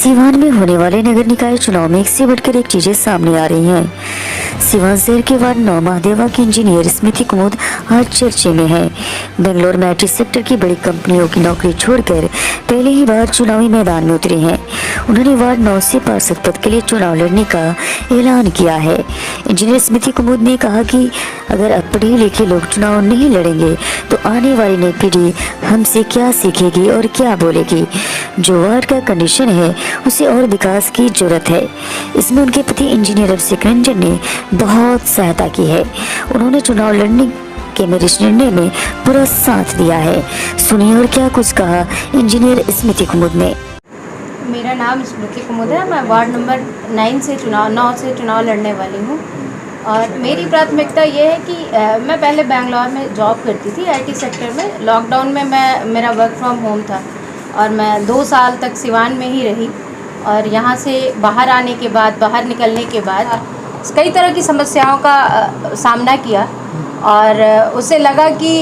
सीवान में होने वाले नगर निकाय चुनाव में एक से बढ़कर एक चीजें सामने आ रही हैं। सीवान शहर के वार्ड 9 महादेवा की इंजीनियर स्मृति कुमुद आज चर्चे में है। बेंगलोर में IT सेक्टर की बड़ी कंपनियों की नौकरी छोड़कर पहले ही बार चुनावी मैदान में उतरी हैं। उन्होंने वार्ड 9 से पार्षद पद के लिए चुनाव लड़ने का ऐलान किया है। इंजीनियर स्मृति कुमुद ने कहा कि अगर अब पढ़े लिखे लोग चुनाव नहीं लड़ेंगे तो आने वाली नई पीढ़ी हमसे क्या सीखेगी और क्या बोलेगी। जो वार्ड का कंडीशन है उसे और विकास की जरूरत है। इसमें उनके पति इंजीनियर अभिषेक रंजन ने बहुत सहायता की है। उन्होंने चुनाव लड़ने के मेरे इस निर्णय में पूरा साथ दिया है। सुनिए और क्या कुछ कहा इंजीनियर स्मृति कुमुद ने। मेरा नाम स्मृति कुमुद है। मैं वार्ड नंबर 9 से चुनाव लड़ने वाली हूँ और मेरी प्राथमिकता ये है कि मैं पहले बेंगलोर में जॉब करती थी IT सेक्टर में। लॉकडाउन में मेरा वर्क फ्रॉम होम था और मैं 2 साल तक सिवान में ही रही और यहाँ से बाहर निकलने के बाद कई तरह की समस्याओं का सामना किया और उससे लगा कि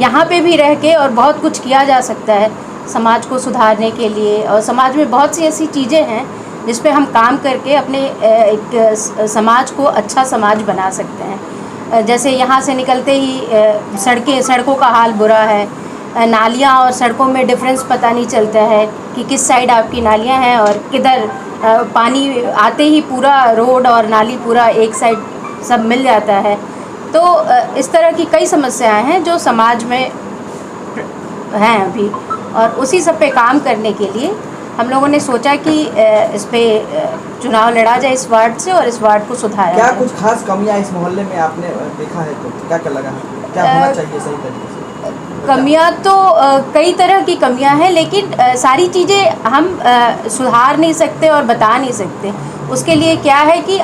यहाँ पे भी रह के और बहुत कुछ किया जा सकता है समाज को सुधारने के लिए। और समाज में बहुत सी ऐसी चीज़ें हैं जिस पे हम काम करके अपने एक समाज को अच्छा समाज बना सकते हैं। जैसे यहाँ से निकलते ही सड़कों का हाल बुरा है। नालियाँ और सड़कों में डिफरेंस पता नहीं चलता है कि किस साइड आपकी नालियाँ हैं और किधर पानी आते ही पूरा रोड और नाली पूरा एक साइड सब मिल जाता है। तो इस तरह की कई समस्याएं हैं जो समाज में हैं अभी, और उसी सब पे काम करने के लिए हम लोगों ने सोचा कि इस पे चुनाव लड़ा जाए इस वार्ड से और इस वार्ड को सुधारा क्या जाए। कुछ खास कमियां इस मोहल्ले में आपने देखा है तो क्या क्या लगा, क्या होना चाहिए सही तरीके से? कमियां तो कई तरह की कमियां हैं, लेकिन सारी चीज़ें हम सुधार नहीं सकते और बता नहीं सकते। उसके लिए क्या है कि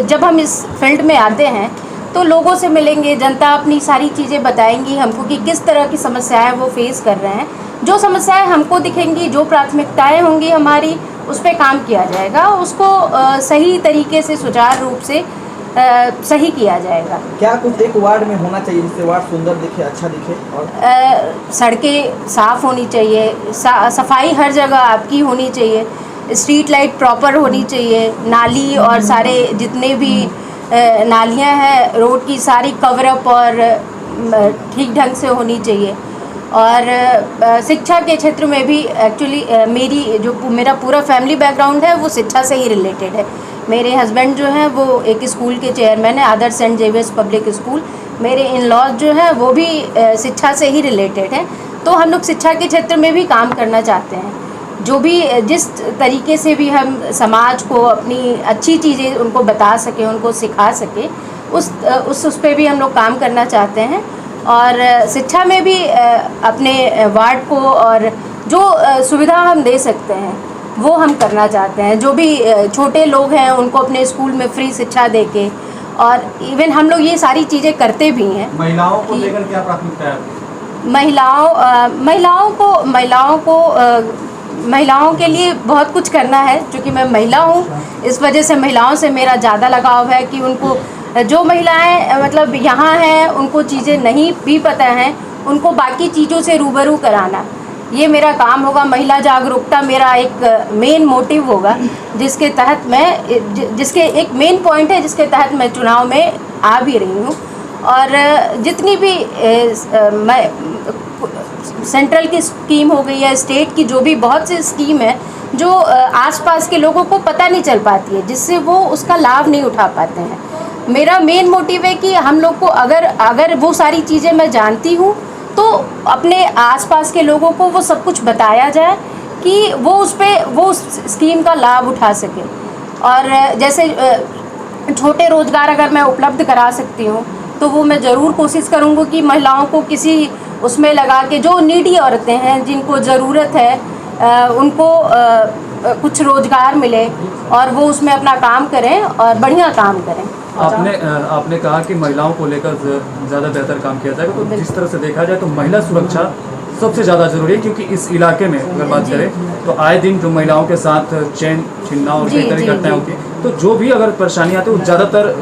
जब हम इस फील्ड में आते हैं तो लोगों से मिलेंगे, जनता अपनी सारी चीज़ें बताएंगी हमको कि किस तरह की समस्याएं वो फेस कर रहे हैं। जो समस्याएं हमको दिखेंगी, जो प्राथमिकताएं होंगी हमारी, उस पर काम किया जाएगा, उसको सही तरीके से सुचारू रूप से सही किया जाएगा। क्या कुछ एक वार्ड में होना चाहिए जिससे वार्ड सुंदर दिखे, अच्छा दिखे? और सड़कें साफ़ होनी चाहिए, सफाई हर जगह आपकी होनी चाहिए, स्ट्रीट लाइट प्रॉपर होनी चाहिए, नाली और सारे जितने भी नालियां हैं रोड की सारी कवरअप और ठीक ढंग से होनी चाहिए। और शिक्षा के क्षेत्र में भी एक्चुअली मेरा पूरा फैमिली बैकग्राउंड है वो शिक्षा से ही रिलेटेड है। मेरे हस्बैंड जो हैं वो एक स्कूल के चेयरमैन हैं, आदर्श सेंट जेवियर्स पब्लिक स्कूल। मेरे इन लॉज जो हैं वो भी शिक्षा से ही रिलेटेड हैं। तो हम लोग शिक्षा के क्षेत्र में भी काम करना चाहते हैं। जो भी जिस तरीके से भी हम समाज को अपनी अच्छी चीज़ें उनको बता सकें, उनको सिखा सकें, उस पे भी हम लोग काम करना चाहते हैं। और शिक्षा में भी अपने वार्ड को और जो सुविधा हम दे सकते हैं वो हम करना चाहते हैं। जो भी छोटे लोग हैं उनको अपने स्कूल में फ्री शिक्षा देके, और इवन हम लोग ये सारी चीज़ें करते भी हैं। महिलाओं को लेकर क्या प्राथमिकता है? महिलाओं के लिए बहुत कुछ करना है। क्योंकि मैं महिला हूँ, इस वजह से महिलाओं से मेरा ज़्यादा लगाव है कि उनको, जो महिलाएं मतलब यहाँ हैं उनको चीज़ें नहीं भी पता हैं, उनको बाकी चीज़ों से रूबरू कराना, ये मेरा काम होगा। महिला जागरूकता मेरा एक मेन मोटिव होगा, जिसके एक मेन पॉइंट है जिसके तहत मैं चुनाव में आ भी रही हूँ। और जितनी भी सेंट्रल की स्कीम हो गई है, स्टेट की जो भी बहुत सी स्कीम है जो आसपास के लोगों को पता नहीं चल पाती है, जिससे वो उसका लाभ नहीं उठा पाते हैं। मेरा मेन मोटिव है कि हम लोग को अगर वो सारी चीज़ें मैं जानती हूँ तो अपने आसपास के लोगों को वो सब कुछ बताया जाए कि वो उस स्कीम का लाभ उठा सके। और जैसे छोटे रोज़गार अगर मैं उपलब्ध करा सकती हूँ तो वो मैं ज़रूर कोशिश करूँगी कि महिलाओं को किसी उसमें लगा के, जो नीडी औरतें हैं जिनको ज़रूरत है उनको कुछ रोज़गार मिले और वो उसमें अपना काम करें और बढ़िया काम करें। आपने कहा कि महिलाओं को लेकर ज़्यादा बेहतर काम किया जाएगा, तो जिस तरह से देखा जाए तो महिला सुरक्षा सबसे ज़्यादा ज़रूरी है। क्योंकि इस इलाके में अगर बात करें तो आए दिन जो महिलाओं के साथ चैन छीनना और कई तरह की घटनाएं होती हैं, तो जो भी अगर परेशानी आती है वो ज़्यादातर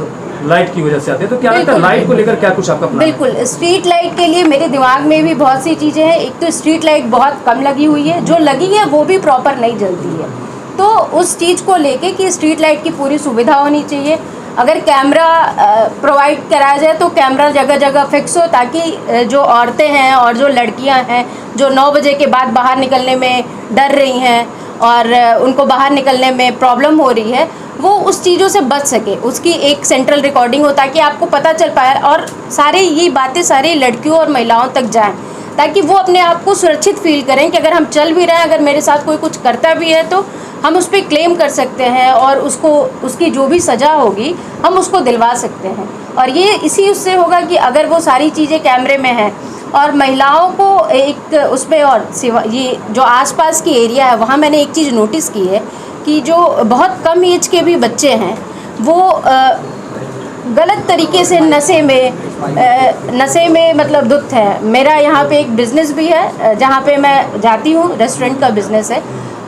लाइट की वजह से आती है। तो क्या लगता है लाइट को लेकर क्या कुछ आपका प्लान? बिल्कुल, स्ट्रीट लाइट के लिए मेरे दिमाग में भी बहुत सी चीज़ें हैं। एक तो स्ट्रीट लाइट बहुत कम लगी हुई है, जो लगी है वो भी प्रॉपर नहीं जलती है। तो उस चीज़ को लेके कि स्ट्रीट लाइट की पूरी सुविधा होनी चाहिए। अगर कैमरा प्रोवाइड कराया जाए तो कैमरा जगह जगह फिक्स हो, ताकि जो औरतें हैं और जो लड़कियां हैं जो 9 बजे के बाद बाहर निकलने में डर रही हैं और उनको बाहर निकलने में प्रॉब्लम हो रही है, वो उस चीज़ों से बच सके। उसकी एक सेंट्रल रिकॉर्डिंग हो ताकि आपको पता चल पाए और सारे ये बातें सारी लड़कियों और महिलाओं तक जाएं, ताकि वो अपने आप को सुरक्षित फील करें कि अगर हम चल भी रहे हैं, अगर मेरे साथ कोई कुछ करता भी है तो हम उस पर क्लेम कर सकते हैं और उसको उसकी जो भी सज़ा होगी हम उसको दिलवा सकते हैं। और ये इसी उससे होगा कि अगर वो सारी चीज़ें कैमरे में हैं और महिलाओं को एक उसमें और सिवा ये जो आसपास की एरिया है वहाँ मैंने एक चीज़ नोटिस की है कि जो बहुत कम एज के भी बच्चे हैं वो गलत तरीके से नशे में मतलब धुत है। मेरा यहाँ पे एक बिज़नेस भी है जहाँ पे मैं जाती हूँ, रेस्टोरेंट का बिज़नेस है,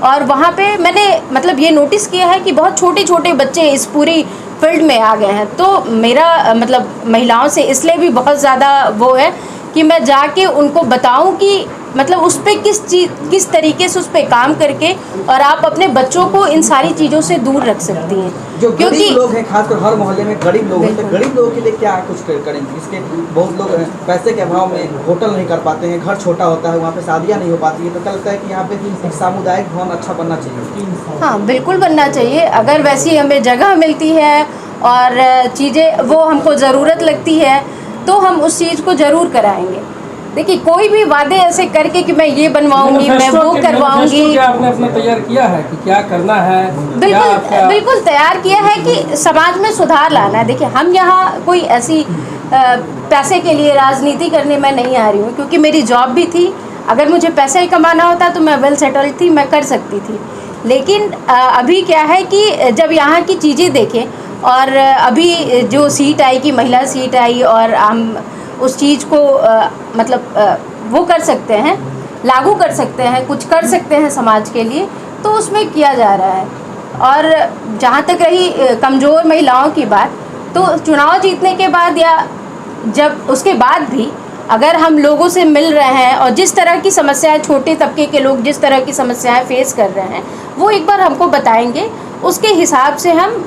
और वहाँ पे मैंने मतलब ये नोटिस किया है कि बहुत छोटे छोटे बच्चे इस पूरी फील्ड में आ गए हैं। तो मेरा मतलब महिलाओं से इसलिए भी बहुत ज़्यादा वो है कि मैं जाके उनको बताऊं कि मतलब उस पर किस तरीके से उस पर काम करके और आप अपने बच्चों को इन सारी चीज़ों से दूर रख सकती हैं। जो गरीब लोग हैं, खासकर हर मोहल्ले में गरीब लोग हैं, तो गरीब लोगों के लिए क्या कुछ करेंगे? इसके बहुत लोग पैसे के अभाव में होटल नहीं कर पाते हैं, घर छोटा होता है, वहाँ पे शादियाँ नहीं हो पाती है, तो क्या लगता है कि यहाँ पे एक सामुदायिक भवन अच्छा बनना चाहिए? हाँ, बिल्कुल बनना चाहिए। अगर वैसी हमें जगह मिलती है और चीज़ें वो हमको ज़रूरत लगती है तो हम उस चीज़ को ज़रूर कराएंगे। देखिए, कोई भी वादे ऐसे करके कि मैं ये बनवाऊंगी, मैं वो करवाऊंगी, क्या आपने अपना तैयार किया है कि क्या करना है? बिल्कुल तैयार किया है कि समाज में सुधार लाना है। देखिए, हम यहाँ कोई ऐसी पैसे के लिए राजनीति करने में नहीं आ रही हूँ, क्योंकि मेरी जॉब भी थी। अगर मुझे पैसा ही कमाना होता तो मैं वेल सेटल्ड थी, मैं कर सकती थी। लेकिन अभी क्या है कि जब यहाँ की चीज़ें देखें और अभी जो सीट आई कि महिला सीट आई और हम उस चीज़ को वो कर सकते हैं, लागू कर सकते हैं, कुछ कर सकते हैं समाज के लिए, तो उसमें किया जा रहा है। और जहाँ तक रही कमज़ोर महिलाओं की बात, तो चुनाव जीतने के बाद या जब उसके बाद भी अगर हम लोगों से मिल रहे हैं और जिस तरह की समस्याएं छोटे तबके के लोग जिस तरह की समस्याएं फेस कर रहे हैं वो एक बार हमको बताएंगे, उसके हिसाब से हम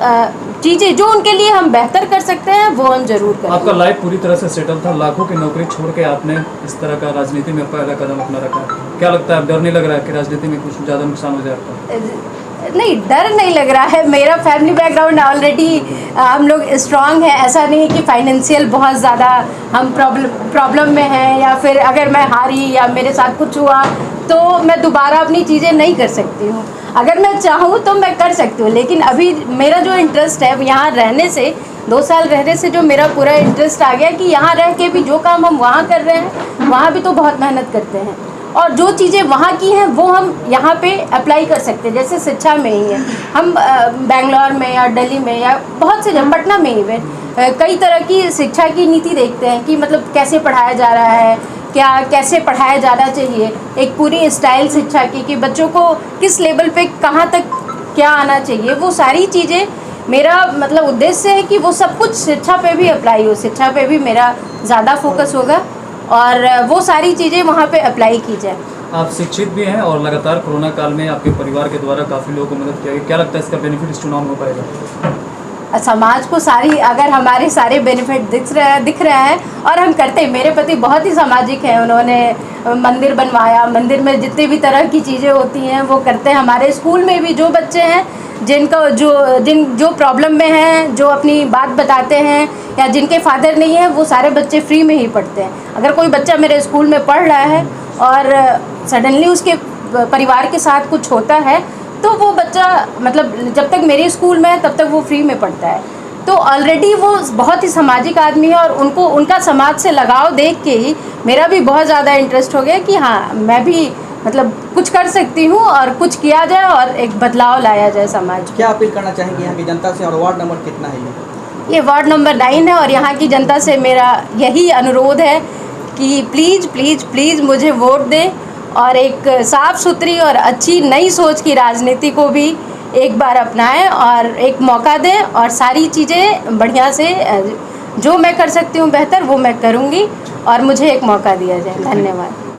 चीज़ें जो उनके लिए हम बेहतर कर सकते हैं वो हम जरूर करेंगे। आपका लाइफ पूरी तरह से सेटल था, लाखों की नौकरी छोड़ के आपने इस तरह का राजनीति में पहला कदम अपना रखा। क्या लगता है, डर नहीं लग रहा है कि राजनीति में कुछ ज़्यादा नुकसान हो जाए आपका? नहीं, डर नहीं लग रहा है। मेरा फैमिली बैकग्राउंड ऑलरेडी हम लोग स्ट्रांग है। ऐसा नहीं है कि फाइनेंशियल बहुत ज़्यादा हम प्रॉब्लम में हैं या फिर अगर मैं हारी या मेरे साथ कुछ हुआ तो मैं दोबारा अपनी चीज़ें नहीं कर सकती हूँ। अगर मैं चाहूँ तो मैं कर सकती हूँ, लेकिन अभी मेरा जो इंटरेस्ट है यहाँ रहने से, 2 साल रहने से जो मेरा पूरा इंटरेस्ट आ गया कि यहाँ रह के भी जो काम हम वहाँ कर रहे हैं वहाँ भी तो बहुत मेहनत करते हैं और जो चीज़ें वहाँ की हैं वो हम यहाँ पे अप्लाई कर सकते हैं। जैसे शिक्षा में ही है, हम बेंगलोर में या दिल्ली में या बहुत से पटना में ही कई तरह की शिक्षा की नीति देखते हैं कि मतलब कैसे पढ़ाया जा रहा है, कैसे पढ़ाया जाना चाहिए, एक पूरी स्टाइल शिक्षा की कि बच्चों को किस लेवल पे कहाँ तक क्या आना चाहिए। वो सारी चीज़ें मेरा मतलब उद्देश्य है कि वो सब कुछ शिक्षा पे भी अप्लाई हो, शिक्षा पे भी मेरा ज़्यादा फोकस होगा और वो सारी चीज़ें वहाँ पे अप्लाई की जाए। आप शिक्षित भी हैं और लगातार कोरोना काल में आपके परिवार के द्वारा काफ़ी लोगों को मदद किया गया। क्या लगता है इसका बेनिफिट इस चुनाव में हो पाएगा? समाज को सारी अगर हमारे सारे बेनिफिट दिख रहे हैं और हम करते हैं। मेरे पति बहुत ही सामाजिक हैं, उन्होंने मंदिर बनवाया, मंदिर में जितनी भी तरह की चीज़ें होती हैं वो करते हैं। हमारे स्कूल में भी जो बच्चे हैं जिनका जो प्रॉब्लम में हैं, जो अपनी बात बताते हैं या जिनके फादर नहीं है, वो सारे बच्चे फ्री में ही पढ़ते हैं। अगर कोई बच्चा मेरे स्कूल में पढ़ रहा है और सडनली उसके परिवार के साथ कुछ होता है तो वो बच्चा मतलब जब तक मेरे स्कूल में है तब तक वो फ्री में पढ़ता है। तो ऑलरेडी वो बहुत ही सामाजिक आदमी है और उनका समाज से लगाव देख के ही मेरा भी बहुत ज़्यादा इंटरेस्ट हो गया कि हाँ, मैं भी मतलब कुछ कर सकती हूँ और कुछ किया जाए और एक बदलाव लाया जाए समाज में। क्या अपील करना चाहेंगे यहाँ की जनता से, और वार्ड नंबर कितना है ये वार्ड नंबर 9 है और यहाँ की जनता से मेरा यही अनुरोध है कि प्लीज़ प्लीज़ प्लीज़ मुझे वोट दें और एक साफ़ सुथरी और अच्छी नई सोच की राजनीति को भी एक बार अपनाएं और एक मौका दें और सारी चीज़ें बढ़िया से जो मैं कर सकती हूँ बेहतर वो मैं करूँगी और मुझे एक मौका दिया जाए। धन्यवाद।